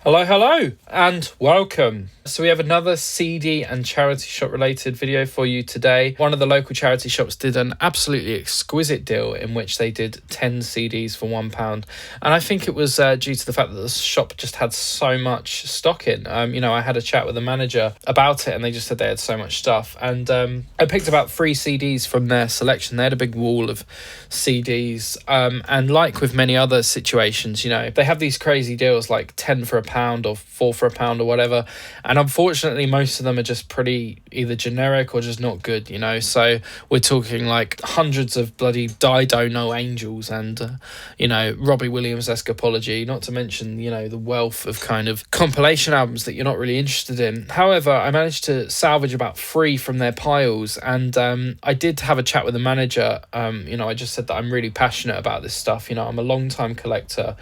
Hello, hello, and welcome. So we have another CD and charity shop related video for you today. One of the local charity shops did an absolutely exquisite deal in which they did 10 CDs for £1. And I think it was due to the fact that the shop just had so much stock in. I had a chat with the manager about it and they just said they had so much stuff. And I picked about 3 CDs from their selection. They had a big wall of CDs. And like with many other situations, they have these crazy deals like 10 for £1 or 4 for £1 or whatever. And unfortunately, most of them are just pretty either generic or just not good, So we're talking like hundreds of bloody Dido No Angels and, Robbie Williams-esque Apology, not to mention, the wealth of kind of compilation albums that you're not really interested in. However, I managed to salvage about 3 from their piles. And I did have a chat with the manager. I just said that I'm really passionate about this stuff. I'm a long-time collector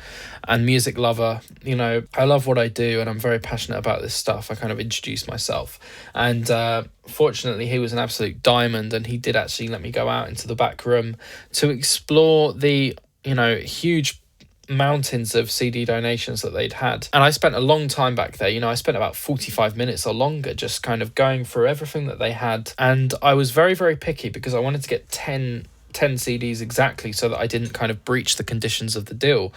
and music lover. I love what I do and I'm very passionate about this stuff. I kind of introduced myself, and fortunately he was an absolute diamond, and he did actually let me go out into the back room to explore the huge mountains of CD donations that they'd had. And I spent a long time back there. I spent about 45 minutes or longer just kind of going through everything that they had, and I was very, very picky because I wanted to get 10 CDs exactly so that I didn't kind of breach the conditions of the deal.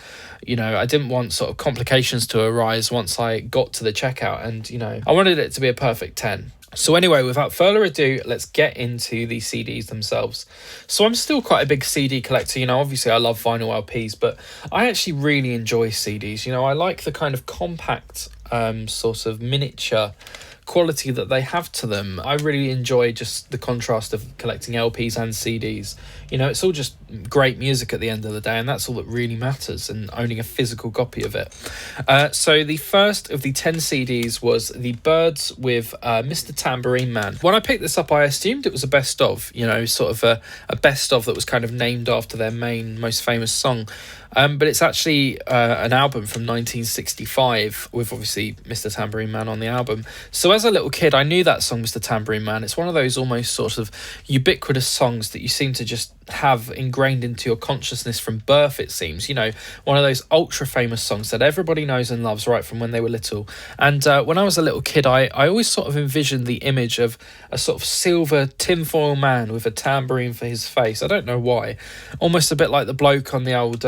I didn't want sort of complications to arise once I got to the checkout, and I wanted it to be a perfect 10. So anyway, without further ado, let's get into the CDs themselves. So I'm still quite a big CD collector. Obviously I love vinyl LPs, but I actually really enjoy CDs. I like the kind of compact sort of miniature quality that they have to them. I really enjoy just the contrast of collecting LPs and CDs. It's all just great music at the end of the day, and that's all that really matters, and owning a physical copy of it. So the first of the 10 CDs was The Byrds with Mr. Tambourine Man. When I picked this up, I assumed it was a best of, sort of a best of that was kind of named after their main, most famous song. But it's actually an album from 1965 with obviously Mr. Tambourine Man on the album. So as a little kid, I knew that song, Mr. Tambourine Man. It's one of those almost sort of ubiquitous songs that you seem to just have ingrained into your consciousness from birth, it seems. One of those ultra famous songs that everybody knows and loves right from when they were little. And when I was a little kid, I always sort of envisioned the image of a sort of silver tinfoil man with a tambourine for his face. I don't know why. Almost a bit like the bloke on the old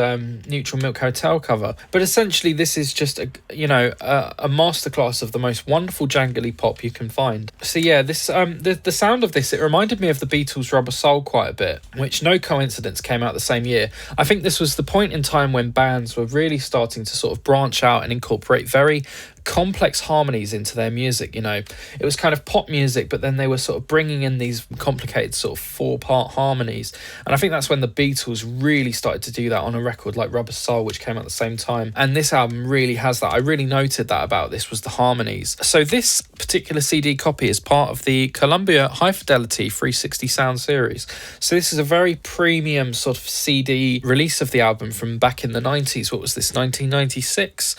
Neutral Milk Hotel cover. But essentially this is just a masterclass of the most wonderful jangly pop you can find. So yeah, this the sound of this, it reminded me of the Beatles' Rubber Soul quite a bit, which no coincidence came out the same year. I think this was the point in time when bands were really starting to sort of branch out and incorporate very complex harmonies into their music. It was kind of pop music, but then they were sort of bringing in these complicated sort of 4-part harmonies, and I think that's when the Beatles really started to do that on a record like Rubber Soul, which came out at the same time. And this album really has that. I really noted that about this was the harmonies. So this particular CD copy is part of the Columbia High Fidelity 360 Sound series. So this is a very premium sort of CD release of the album from back in the 90s. What was this, 1996?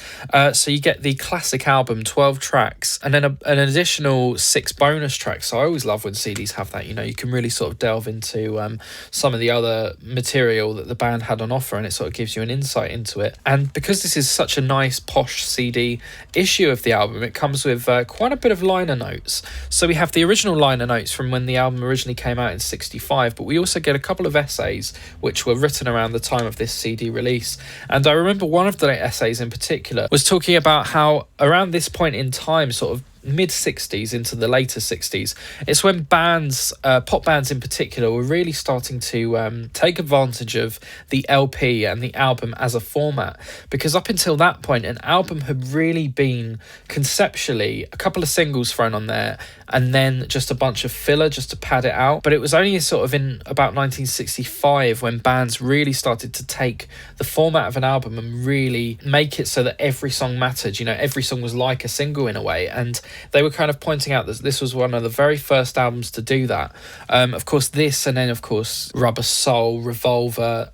So you get the classic album, 12 tracks, and then an additional 6 bonus tracks. So I always love when CDs have that. You can really sort of delve into some of the other material that the band had on offer, and it sort of gives you an insight into it. And because this is such a nice posh CD issue of the album, it comes with quite a bit of liner notes. So we have the original liner notes from when the album originally came out in 65, but we also get a couple of essays which were written around the time of this CD release. And I remember one of the essays in particular was talking about how around this point in time, sort of mid-60s into the later 60s, it's when bands, pop bands in particular, were really starting to take advantage of the LP and the album as a format, because up until that point an album had really been conceptually a couple of singles thrown on there and then just a bunch of filler just to pad it out. But it was only sort of in about 1965 when bands really started to take the format of an album and really make it so that every song mattered. Every song was like a single in a way. And they were kind of pointing out that this was one of the very first albums to do that. Of course, this, and then of course Rubber Soul, Revolver,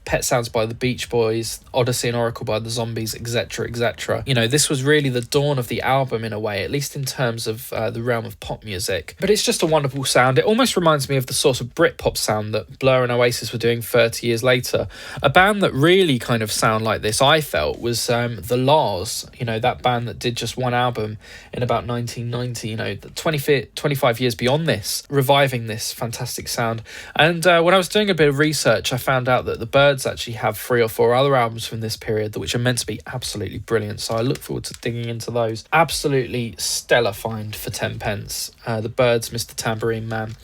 Pet Sounds by the Beach Boys, Odyssey and Oracle by the Zombies, etc., etc. You know, this was really the dawn of the album in a way, at least in terms of the realm of pop music. But it's just a wonderful sound. It almost reminds me of the sort of Britpop sound that Blur and Oasis were doing 30 years later. A band that really kind of sound like this, I felt, was the Laws. You know, that band that did just one album in about 1990, you know, 25 years beyond this, reviving this fantastic sound. And when I was doing a bit of research, I found out that the Byrds actually have 3 or 4 other albums from this period which are meant to be absolutely brilliant, so I look forward to digging into those. Absolutely stellar find for 10 pence. The Byrds, Mr. Tambourine Man.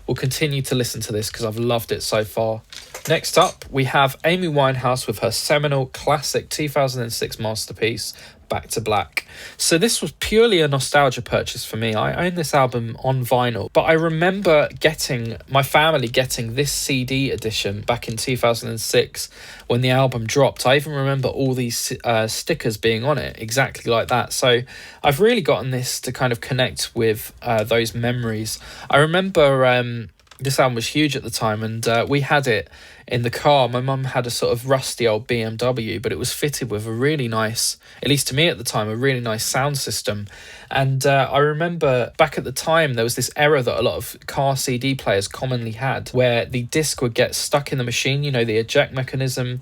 We'll continue to listen to this because I've loved it so far. Next up, we have Amy Winehouse with her seminal classic 2006 masterpiece, Back to Black. So this was purely a nostalgia purchase for me. I own this album on vinyl, but I remember my family getting this CD edition back in 2006 when the album dropped. I even remember all these stickers being on it, exactly like that. So I've really gotten this to kind of connect with those memories. I remember this album was huge at the time, and we had it in the car. My mum had a sort of rusty old BMW, but it was fitted with a really nice, at least to me at the time, a really nice sound system. And I remember back at the time, there was this error that a lot of car CD players commonly had, where the disc would get stuck in the machine. You know, the eject mechanism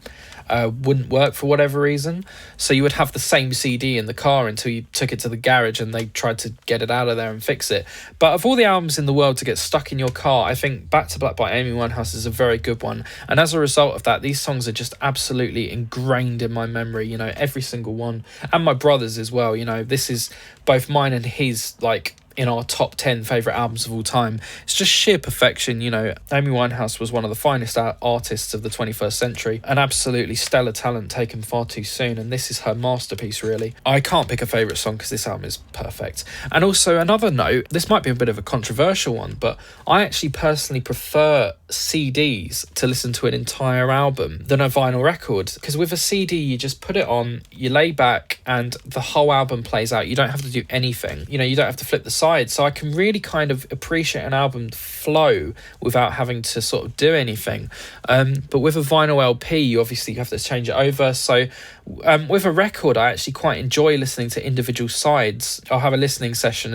wouldn't work for whatever reason. So you would have the same CD in the car until you took it to the garage and they tried to get it out of there and fix it. But of all the albums in the world to get stuck in your car, I think Back to Black by Amy Winehouse is a very good one. And as a result of that, these songs are just absolutely ingrained in my memory, you know, every single one. And my brother's as well, you know, this is both mine and his, like, in our top 10 favourite albums of all time. It's just sheer perfection, you know. Amy Winehouse was one of the finest artists of the 21st century, an absolutely stellar talent taken far too soon, and this is her masterpiece, really. I can't pick a favourite song because this album is perfect. And also, another note, this might be a bit of a controversial one, but I actually personally prefer CDs to listen to an entire album than a vinyl record, because with a CD you just put it on, you lay back and the whole album plays out. You don't have to do anything, you know, you don't have to flip the side, so I can really kind of appreciate an album flow without having to sort of do anything. But with a vinyl LP, you obviously have to change it over. So with a record, I actually quite enjoy listening to individual sides. I'll have a listening session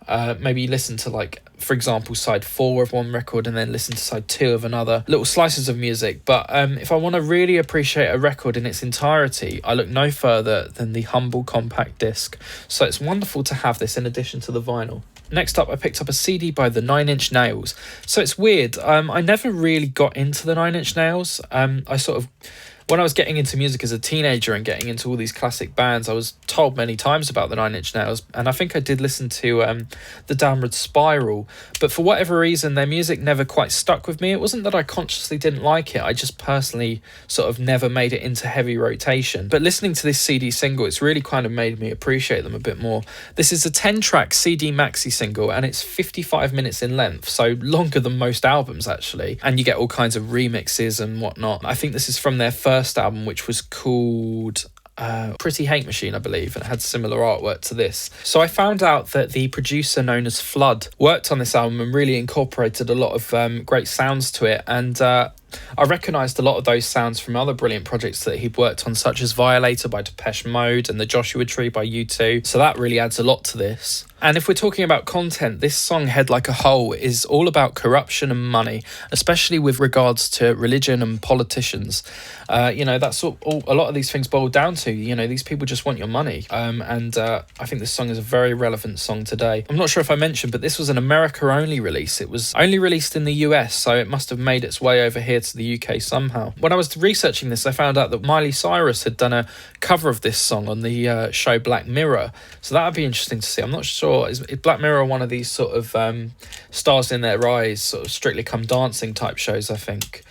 and maybe listen to, like, for example, side 4 of one record and then listen to side 2 of another, little slices of music. But if I want to really appreciate a record in its entirety, I look no further than the humble compact disc. So it's wonderful to have this in addition to the vinyl. Next up, I picked up a CD by the 9 Inch Nails. So it's weird, I never really got into the 9 Inch Nails. When I was getting into music as a teenager and getting into all these classic bands, I was told many times about the 9 Inch Nails, and I think I did listen to The Downward Spiral, but for whatever reason their music never quite stuck with me. It wasn't that I consciously didn't like it, I just personally sort of never made it into heavy rotation. But listening to this CD single, it's really kind of made me appreciate them a bit more. This is a 10-track CD maxi single, and it's 55 minutes in length, so longer than most albums actually, and you get all kinds of remixes and whatnot. I think this is from their first album, which was called Pretty Hate Machine, I believe, and it had similar artwork to this. So I found out that the producer known as Flood worked on this album and really incorporated a lot of great sounds to it, and I recognised a lot of those sounds from other brilliant projects that he'd worked on, such as Violator by Depeche Mode and The Joshua Tree by U2, so that really adds a lot to this. And if we're talking about content, this song, Head Like a Hole, is all about corruption and money, especially with regards to religion and politicians. You know, that's all a lot of these things boil down to. You know, these people just want your money. And I think this song is a very relevant song today. I'm not sure if I mentioned, but this was an America-only release. It was only released in the US, so it must have made its way over here to the UK somehow. When I was researching this, I found out that Miley Cyrus had done a cover of this song on the show Black Mirror, so that would be interesting to see. I'm not sure, is Black Mirror one of these sort of stars in their eyes, sort of Strictly Come Dancing type shows, I think,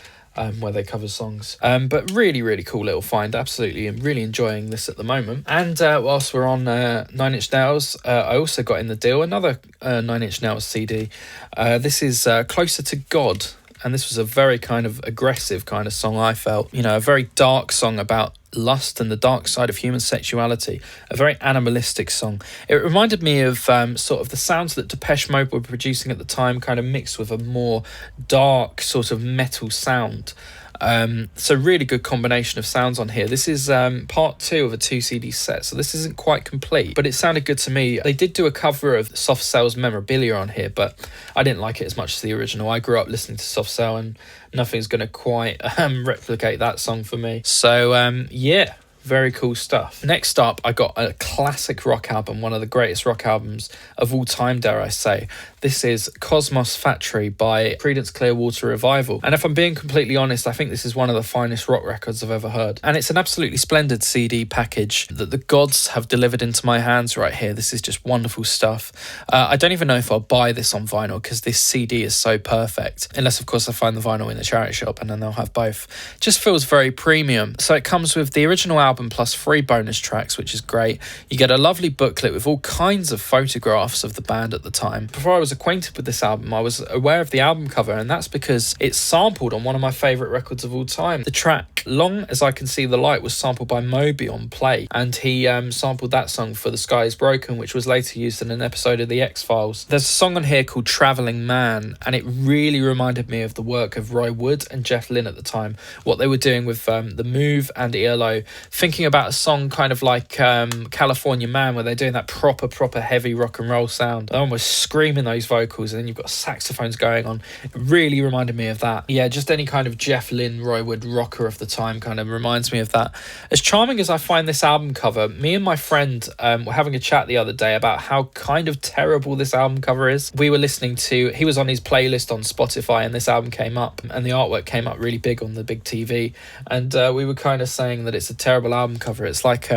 where they cover songs. But really, really cool little find, absolutely, and really enjoying this at the moment. And whilst we're on 9 Inch Nails, I also got in the deal another 9 Inch Nails CD. This is Closer to God. And this was a very kind of aggressive kind of song, I felt. You know, a very dark song about lust and the dark side of human sexuality. A very animalistic song. It reminded me of sort of the sounds that Depeche Mode were producing at the time, kind of mixed with a more dark sort of metal sound. So really good combination of sounds on here. This is part 2 of a 2 CD set, so this isn't quite complete, but it sounded good to me. They did do a cover of Soft Cell's Memorabilia on here, but I didn't like it as much as the original. I grew up listening to Soft Cell, and nothing's going to quite replicate that song for me. So yeah, very cool stuff. Next up, I got a classic rock album, one of the greatest rock albums of all time, dare I say. This is Cosmos Factory by Creedence Clearwater Revival. And if I'm being completely honest, I think this is one of the finest rock records I've ever heard. And it's an absolutely splendid CD package that the gods have delivered into my hands right here. This is just wonderful stuff. I don't even know if I'll buy this on vinyl because this CD is so perfect. Unless, of course, I find the vinyl in the charity shop and then they'll have both. Just feels very premium. So it comes with the original album plus 3 bonus tracks, which is great. You get a lovely booklet with all kinds of photographs of the band at the time. Before I was acquainted with this album, I was aware of the album cover, and that's because it's sampled on one of my favourite records of all time. The track Long As I Can See the Light was sampled by Moby on Play, and he sampled that song for The Sky Is Broken, which was later used in an episode of The X-Files. There's a song on here called Travelling Man, and it really reminded me of the work of Roy Wood and Jeff Lynne at the time, what they were doing with The Move and ELO, thinking about a song kind of like California Man, where they're doing that proper heavy rock and roll sound. They're almost screaming those vocals, and then you've got saxophones going on. It really reminded me of that. Yeah, just any kind of Jeff Lynne, Roy Wood rocker of the time kind of reminds me of that. As charming as I find this album cover, me and my friend were having a chat the other day about how kind of terrible this album cover is. We were listening to, he was on his playlist on Spotify, and this album came up, and the artwork came up really big on the big TV, and we were kind of saying that it's a terrible album cover. It's like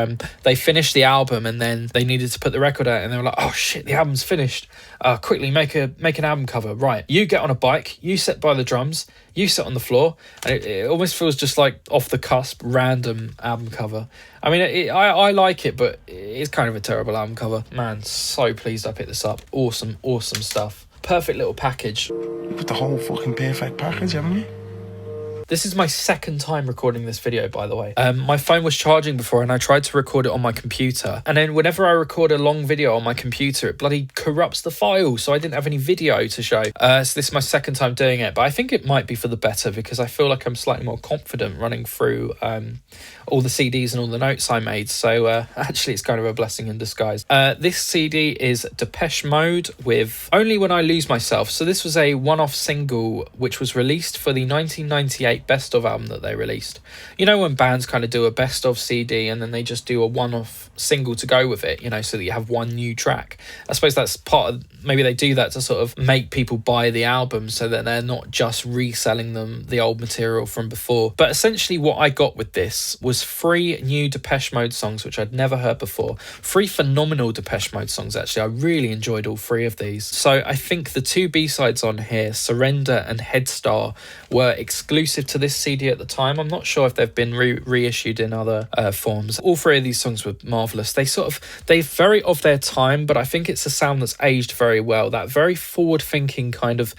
they finished the album and then they needed to put the record out, and they were like, oh shit, the album's finished, quickly make an album cover. Right, you get on a bike, you sit by the drums, you sit on the floor, and it almost feels just like off the cusp random album cover. I mean, I like it, but it's kind of a terrible album cover. Man, so pleased I picked this up. Awesome stuff. Perfect little package. You put the whole fucking perfect package, haven't you? This is my second time recording this video, by the way. My phone was charging before, and I tried to record it on my computer. And then whenever I record a long video on my computer, it bloody corrupts the file, so I didn't have any video to show. So this is my second time doing it, but I think it might be for the better, because I feel like I'm slightly more confident running through all the CDs and all the notes I made. So actually, it's kind of a blessing in disguise. This CD is Depeche Mode with Only When I Lose Myself. So this was a one-off single which was released for the 1998 best of album that they released. You know, when bands kind of do a best of CD and then they just do a one-off single to go with it, you know, so that you have one new track. I suppose that's part of, maybe they do that to sort of make people buy the album so that they're not just reselling them the old material from before. But essentially what I got with this was 3 new Depeche Mode songs which I'd never heard before. 3 phenomenal Depeche Mode songs, actually. I really enjoyed all 3 of these. So I think the 2 B-sides on here, Surrender and Head Star, were exclusive to this CD at the time. I'm not sure if they've been reissued in other forms. All 3 of these songs were marvellous. They're very of their time, but I think it's a sound that's aged very well. That very forward-thinking kind of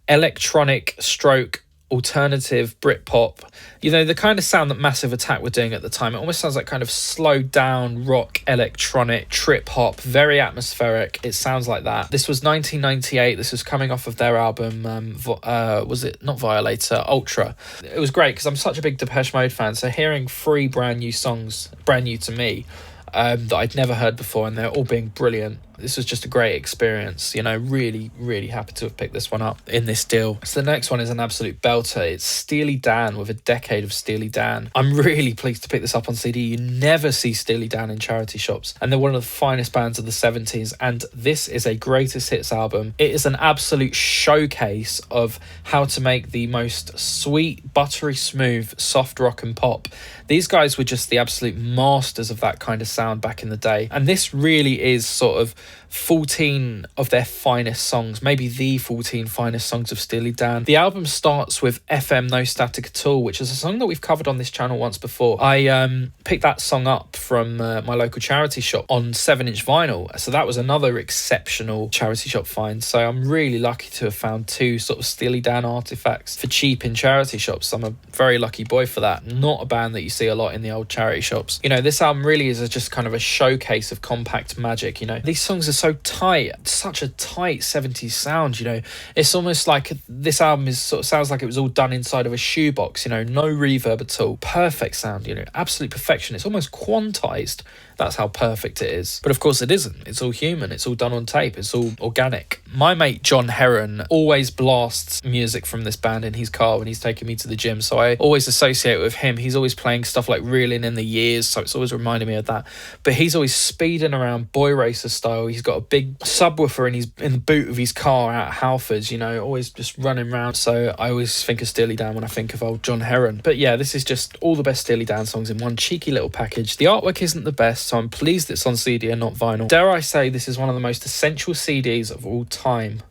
electronic stroke alternative Britpop, you know, the kind of sound that Massive Attack were doing at the time. It almost sounds like kind of slowed down rock, electronic, trip hop, very atmospheric. It sounds like that. This was 1998. This was coming off of their album, was it not Violator, Ultra. It was great because I'm such a big Depeche Mode fan, so hearing 3 brand new songs, brand new to me, that I'd never heard before, and they're all being brilliant. This was just a great experience, you know, really happy to have picked this one up in this deal. So the next one is an absolute belter. It's Steely Dan with A Decade of Steely Dan. I'm really pleased to pick this up on CD. You never see Steely Dan in charity shops, and they're one of the finest bands of the 70s, and this is a greatest hits album. It is an absolute showcase of how to make the most sweet, buttery smooth, soft rock and pop. These guys were just the absolute masters of that kind of sound back in the day, and this really is sort of 14 of their finest songs, maybe the 14 finest songs of Steely Dan. The album starts with FM No Static at All, which is a song that we've covered on this channel once before. I picked that song up from my local charity shop on 7-inch vinyl, so that was another exceptional charity shop find. So I'm really lucky to have found two sort of Steely Dan artifacts for cheap in charity shops. I'm a very lucky boy for that. Not a band that you see a lot in the old charity shops. You know, this album really is just kind of a showcase of compact magic. You know, these songs are so tight, such a tight 70s sound. You know, it's almost like this album is sort of sounds like it was all done inside of a shoebox. You know, no reverb at all, perfect sound. You know, absolute perfection. It's almost quantized. That's how perfect it is. But of course it isn't. It's all human. It's all done on tape. It's all organic. My mate John Heron always blasts music from this band in his car when he's taking me to the gym. So I always associate with him. He's always playing stuff like Reeling in the Years. So it's always reminding me of that. But he's always speeding around boy racer style. He's got a big subwoofer in the boot of his car out at Halfords, you know, always just running around. So I always think of Steely Dan when I think of old John Heron. But yeah, this is just all the best Steely Dan songs in one cheeky little package. The artwork isn't the best, so I'm pleased it's on CD and not vinyl. Dare I say, this is one of the most essential CDs of all time.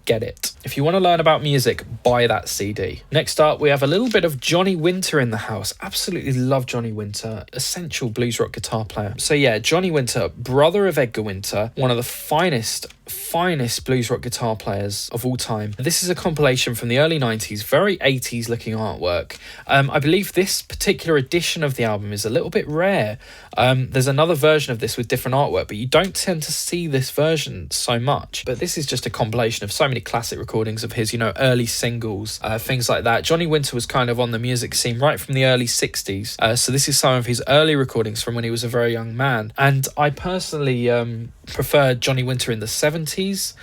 Get it. If you want to learn about music, buy that CD. Next up, we have a little bit of Johnny Winter in the house. Absolutely love Johnny Winter. Essential blues rock guitar player. So yeah, Johnny Winter, brother of Edgar Winter, one of the finest blues rock guitar players of all time. This is a compilation from the early 90s, very 80s looking artwork. I believe this particular edition of the album is a little bit rare. There's another version of this with different artwork, but you don't tend to see this version so much. But this is just a compilation of so many classic recordings of his, you know, early singles, things like that. Johnny Winter was kind of on the music scene right from the early 60s. So this is some of his early recordings from when he was a very young man. And I personally prefer Johnny Winter in the 70s,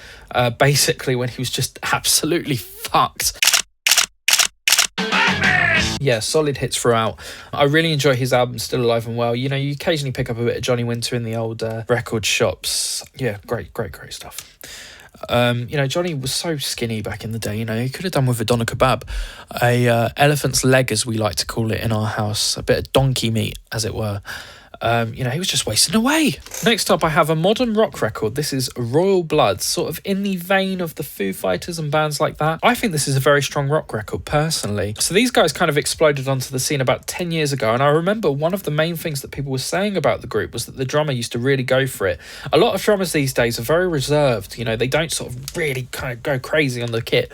basically when he was just absolutely fucked. Yeah, solid hits throughout. I really enjoy his album Still Alive and Well. You know, you occasionally pick up a bit of Johnny Winter in the old record shops. Yeah, great stuff. You know, Johnny was so skinny back in the day. You know, he could have done with a doner kebab, a elephant's leg as we like to call it in our house, a bit of donkey meat as it were. You know, he was just wasting away. Next up, I have a modern rock record. This is Royal Blood, sort of in the vein of the Foo Fighters and bands like that. I think this is a very strong rock record, personally. So these guys kind of exploded onto the scene about 10 years ago, and I remember one of the main things that people were saying about the group was that the drummer used to really go for it. A lot of drummers these days are very reserved. You know, they don't sort of really kind of go crazy on the kit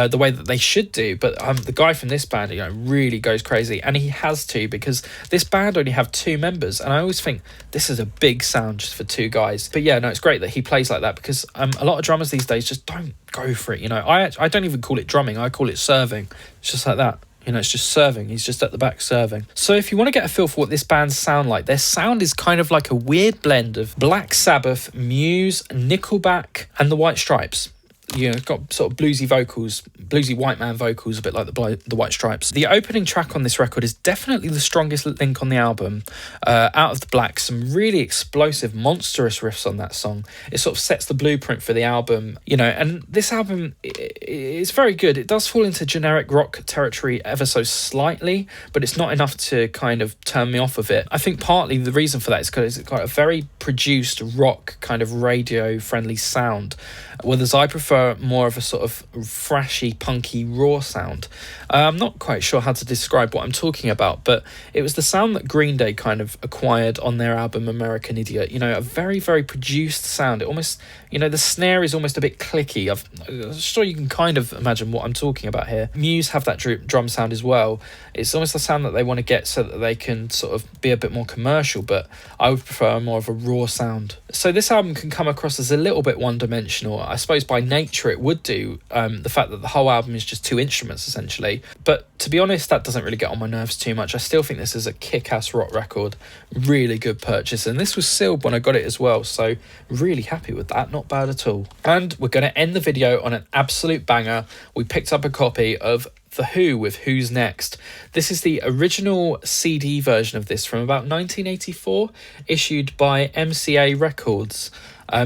the way that they should do, but the guy from this band, you know, really goes crazy, and he has to, because this band only have 2 members, and I always think this is a big sound just for 2 guys. But yeah, no, it's great that he plays like that, because a lot of drummers these days just don't go for it. You know, I don't even call it drumming, I call it serving. It's just like that. You know, it's just serving. He's just at the back serving. So if you want to get a feel for what this band sound like, their sound is kind of like a weird blend of Black Sabbath, Muse, Nickelback, and the White Stripes. You know, got sort of bluesy vocals, bluesy white man vocals, a bit like the White Stripes. The opening track on this record is definitely the strongest link on the album. Out of the Black, some really explosive, monstrous riffs on that song. It sort of sets the blueprint for the album, you know, and this album is very good. It does fall into generic rock territory ever so slightly, but it's not enough to kind of turn me off of it. I think partly the reason for that is because it's got a very produced rock kind of radio-friendly sound, whereas I prefer more of a sort of thrashy, punky, raw sound. I'm not quite sure how to describe what I'm talking about, but it was the sound that Green Day kind of acquired on their album American Idiot. You know, a very, very produced sound. It almost, you know, the snare is almost a bit clicky. I'm sure you can kind of imagine what I'm talking about here. Muse have that drum sound as well. It's almost the sound that they want to get so that they can sort of be a bit more commercial, but I would prefer more of a raw sound. So this album can come across as a little bit one-dimensional. I suppose by nature it would do, the fact that the whole album is just 2 instruments essentially, but to be honest, that doesn't really get on my nerves too much. I still think this is a kick-ass rock record, really good purchase, and this was sealed when I got it as well, so really happy with that, not bad at all. And we're going to end the video on an absolute banger. We picked up a copy of The Who with Who's Next. This is the original CD version of this from about 1984, issued by MCA Records.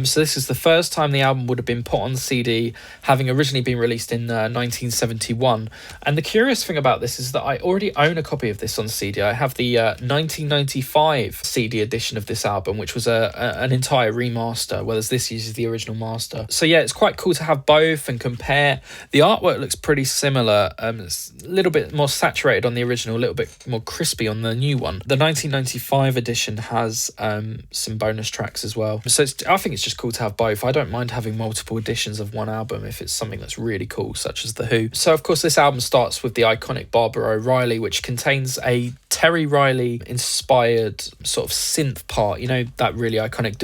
So this is the first time the album would have been put on the CD, having originally been released in 1971. And the curious thing about this is that I already own a copy of this on CD. I have the 1995 CD edition of this album, which was an entire remaster, whereas this uses the original master. So yeah, it's quite cool to have both and compare. The artwork looks pretty similar. It's a little bit more saturated on the original, a little bit more crispy on the new one. The 1995 edition has some bonus tracks as well. So I think it's just cool to have both. I don't mind having multiple editions of one album if it's something that's really cool, such as The Who. So of course this album starts with the iconic Barbara O'Reilly, which contains a Terry Riley inspired sort of synth part, you know, that really iconic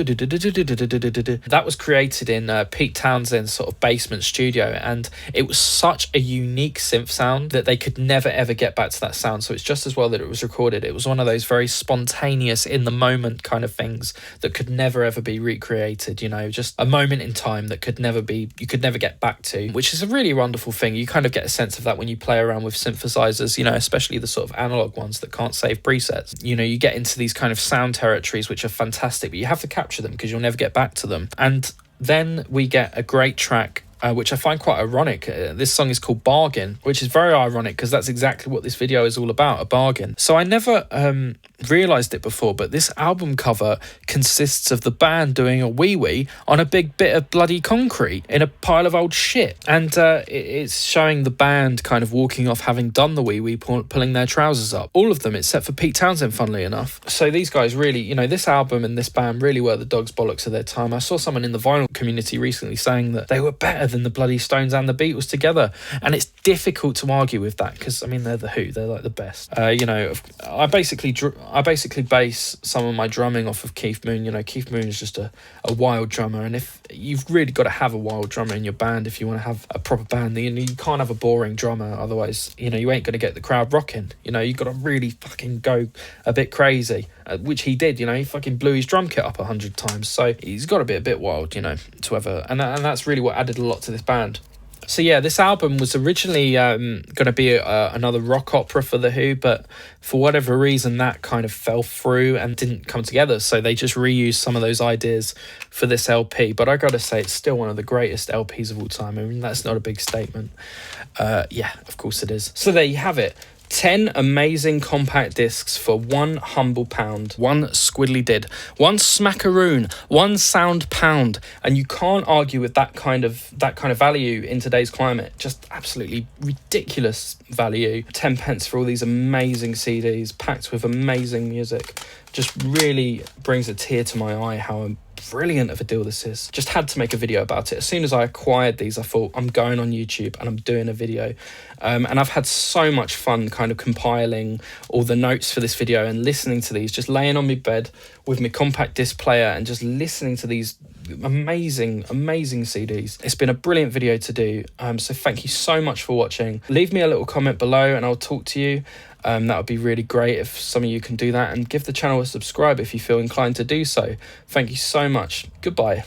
that was created in Pete Townshend's sort of basement studio, and it was such a unique synth sound that they could never ever get back to that sound. So it's just as well that it was recorded. It was one of those very spontaneous, in the moment kind of things that could never ever be recreated, you know, just a moment in time that you could never get back to, which is a really wonderful thing. You kind of get a sense of that when you play around with synthesizers, you know, especially the sort of analog ones that can't save presets. You know, you get into these kind of sound territories which are fantastic, but you have to capture them because you'll never get back to them. And then we get a great track which I find quite ironic. This song is called Bargain, which is very ironic because that's exactly what this video is all about, a bargain. So I never realised it before, but this album cover consists of the band doing a wee-wee on a big bit of bloody concrete in a pile of old shit. And it's showing the band kind of walking off having done the wee-wee, pulling their trousers up. All of them, except for Pete Townsend, funnily enough. So these guys really, you know, this album and this band really were the dog's bollocks of their time. I saw someone in the vinyl community recently saying that they were better than the bloody Stones and the Beatles together, and it's difficult to argue with that because I mean they're the Who, they're like the best. You know, I basically base some of my drumming off of Keith Moon. You know, Keith Moon is just a wild drummer, and if you've really got to have a wild drummer in your band if you want to have a proper band, you can't have a boring drummer, otherwise you know you ain't going to get the crowd rocking. You know, you got to really fucking go a bit crazy, which he did. You know, he fucking blew his drum kit up 100 times, so he's got to be a bit wild, you know, to ever, and that's really what added a lot to this band. So yeah, this album was originally going to be another rock opera for The Who, but for whatever reason that kind of fell through and didn't come together, so they just reused some of those ideas for this LP. But I gotta say, it's still one of the greatest LPs of all time. I mean, that's not a big statement. Yeah, of course it is. So there you have it. 10 amazing compact discs for £1 humble pound, one squiddly did, one smackaroon, one sound pound, and you can't argue with that kind of value in today's climate. Just absolutely ridiculous value. 10 pence for all these amazing CDs packed with amazing music. Just really brings a tear to my eye how brilliant of a deal this is. Just had to make a video about it. As soon as I acquired these, I thought, I'm going on YouTube and I'm doing a video. And I've had so much fun kind of compiling all the notes for this video and listening to these, just laying on my bed with my compact disc player and just listening to these amazing CDs. It's been a brilliant video to do. So thank you so much for watching. Leave me a little comment below and I'll talk to you. That would be really great if some of you can do that, and give the channel a subscribe if you feel inclined to do so. Thank you so much. Goodbye.